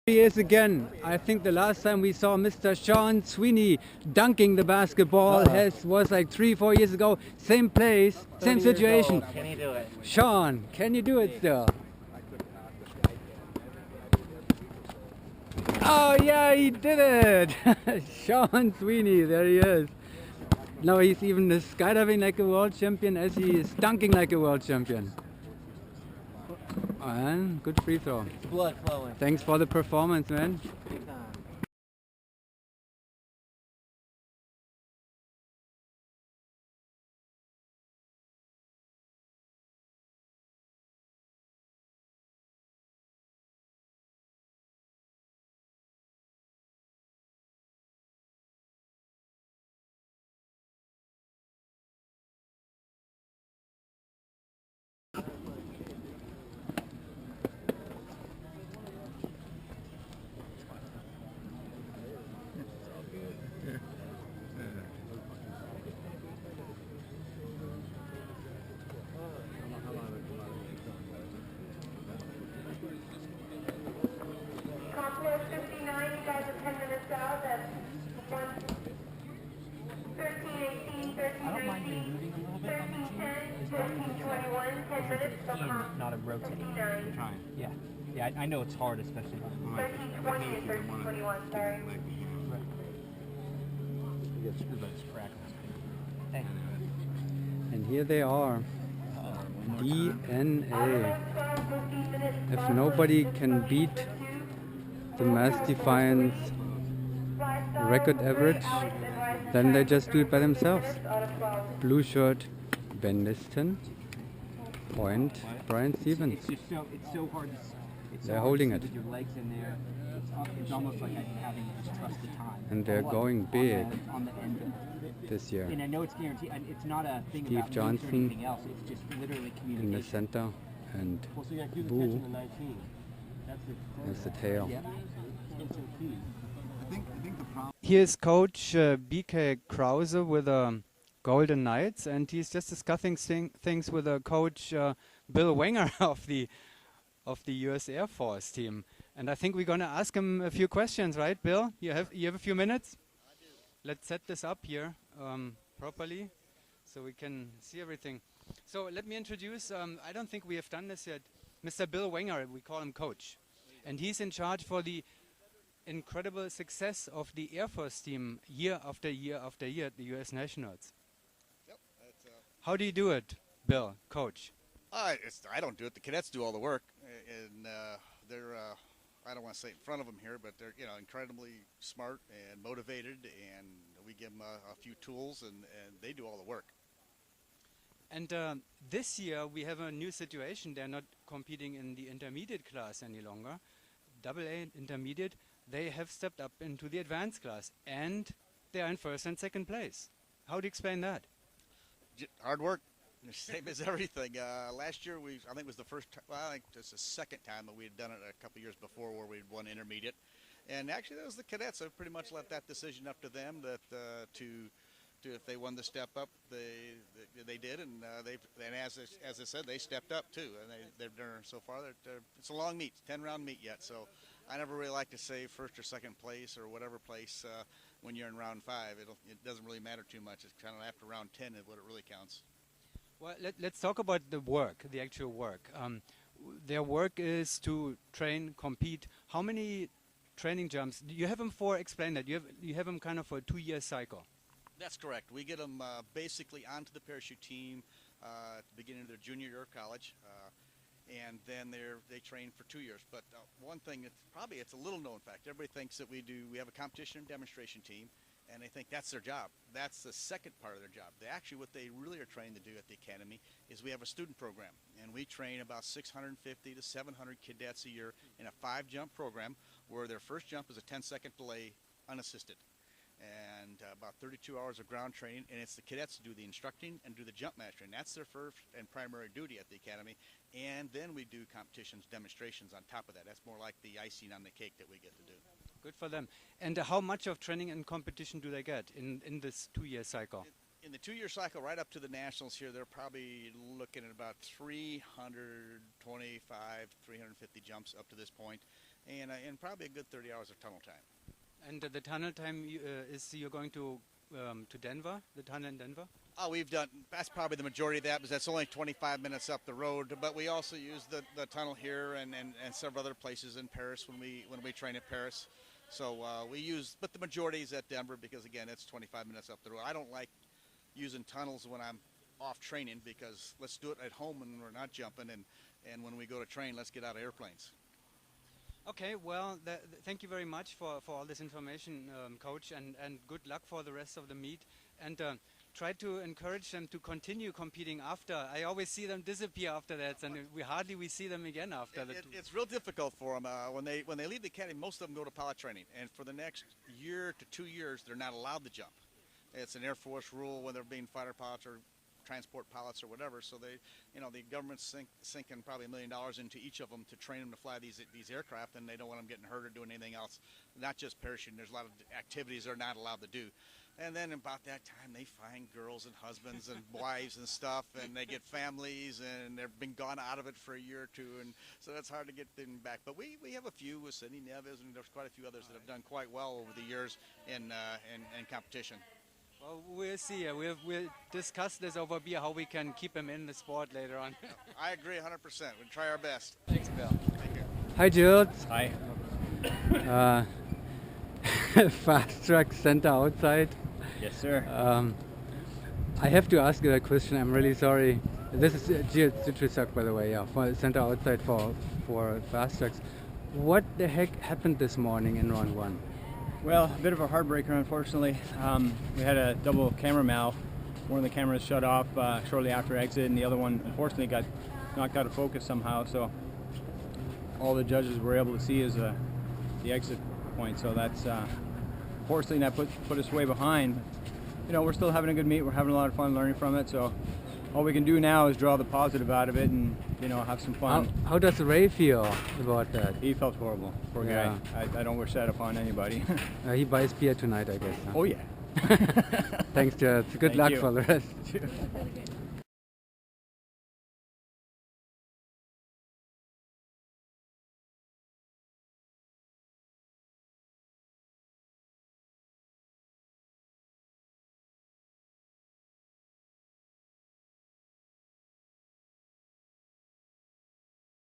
He is again. I think the last time we saw Mr. Sean Sweeney dunking the basketball was like 3-4 years ago. Same place, same situation. Can he do it? Sean, can you do it still? Oh yeah, he did it! Sean Sweeney, there he is. Now he's even skydiving like a world champion as he is dunking like a world champion. And good free throw. Blood flowing. Thanks for the performance, man. Big time. Complex 59, you guys are 10 minutes out. That's 13:18, 13:19, 13:10, 13:21, 10 minutes. So Not a rotate. 59. Trying. Yeah. Yeah, I know it's hard, especially. 13:20 and 13:21, sorry. Hey. And here they are. DNA. If nobody can beat the Mass Defiance record average, then they just do it by themselves. Blue shirt, Ben Liston. Point, Brian Stevens. It's just so hard. They're holding it. With your legs in there, it's almost like having to just trust the time. And they're going big on the end this year. And I know it's guaranteed. And it's not a thing Steve about Johnson or anything else. It's just literally communication. in the center, and Well, so you got to do the Boo catch in the 19. That's is the tail. Yeah. instant key. I think the problem. Here's Coach BK Krause with Golden Knights, and he's just discussing things with Coach Bill Wenger of the U.S. Air Force team. And I think we're going to ask him a few questions, right, Bill? You have a few minutes? I do. Let's set this up here properly so we can see everything. So let me introduce, I don't think we have done this yet, Mr. Bill Wenger, we call him Coach. And he's in charge for the incredible success of the Air Force team year after year after year at the U.S. Nationals. Yep. How do you do it, Bill, Coach? I don't do it. The cadets do all the work, and they're. I don't want to say in front of them here, but they're incredibly smart and motivated, and we give them a few tools, and they do all the work. And this year we have a new situation. They're not competing in the intermediate class any longer. AA intermediate, they have stepped up into the advanced class, and they are in first and second place. How do you explain that? Hard work, same as everything. Last year I think it was the first time, well, I think it's the second time that we had done it a couple years before where we'd won intermediate. And actually that was the cadets. I pretty much left that decision up to them that if they wanted to step up, they did, and as I said, they stepped up too, and they've done so far. It's a long meet, 10-round meet yet, so I never really like to say first or second place or whatever place when you're in round 5. It doesn't really matter too much. It's kind of after round 10 is what it really counts. Well, let's talk about the work, the actual work. Their work is to train, compete. How many training jumps do you have them for? Explain that. You have them kind of for a 2-year cycle. That's correct. We get them basically onto the parachute team at the beginning of their junior year of college, and then they train for 2 years. But one thing it's a little known fact. Everybody thinks that we have a competition and demonstration team, and they think that's their job. That's the second part of their job. What they really are trained to do at the academy is we have a student program, and we train about 650 to 700 cadets a year in a 5-jump program where their first jump is a 10-second delay unassisted. And about 32 hours of ground training, and it's the cadets who do the instructing and do the jump mastering. That's their first and primary duty at the academy. And then we do competitions, demonstrations on top of that. That's more like the icing on the cake that we get to do. Good for them. And how much of training and competition do they get in this 2-year cycle? In the 2-year cycle, right up to the nationals here, they're probably looking at about 325, 350 jumps up to this point, and probably a good 30 hours of tunnel time. And the tunnel time is you're going to Denver, the tunnel in Denver? Oh, that's probably the majority of that, because that's only 25 minutes up the road. But we also use the tunnel here and several other places in Paris when we train at Paris. So but the majority is at Denver, because again, it's 25 minutes up the road. I don't like using tunnels when I'm off training, because let's do it at home when we're not jumping, and when we go to train, let's get out of airplanes. Okay, well, thank you very much for all this information, Coach, and good luck for the rest of the meet. And try to encourage them to continue competing after. I always see them disappear after that, and we see them again after that. It's real difficult for them. When they leave the academy, most of them go to pilot training, and for the next year to 2 years, they're not allowed to jump. It's an Air Force rule when they're being fighter pilots or transport pilots or whatever. So the government's sinking probably $1 million into each of them to train them to fly these aircraft, and they don't want them getting hurt or doing anything else. Not just parachuting. There's a lot of activities they're not allowed to do. And then about that time, they find girls and husbands and wives and stuff, and they get families, and they've been gone out of it for a year or two, and so that's hard to get them back. But we have a few with Sidney Neves, and there's quite a few others that have done quite well over the years in competition. Well, we'll see. We'll discuss this over beer, how we can keep him in the sport later on. I agree 100%. We'll try our best. Thanks, Bill. Thank you. Hi, Gilles. Hi. Fastrax center outside. Yes, sir. I have to ask you that question. I'm really sorry. This is Gilles Dutrisac, by the way, yeah, for center outside for Fastrax. What the heck happened this morning in round 1? Well, a bit of a heartbreaker, unfortunately. We had a double camera mal. One of the cameras shut off shortly after exit, and the other one, unfortunately, got knocked out of focus somehow. So all the judges were able to see is the exit point. So that's unfortunately that put us way behind. You know, we're still having a good meet. We're having a lot of fun learning from it. So all we can do now is draw the positive out of it and, you know, have some fun. How does Ray feel about that? He felt horrible. Poor guy. I don't wish that upon anybody. He buys beer tonight, I guess. Huh? Oh, yeah. Thanks, Gilles. Good luck for the rest.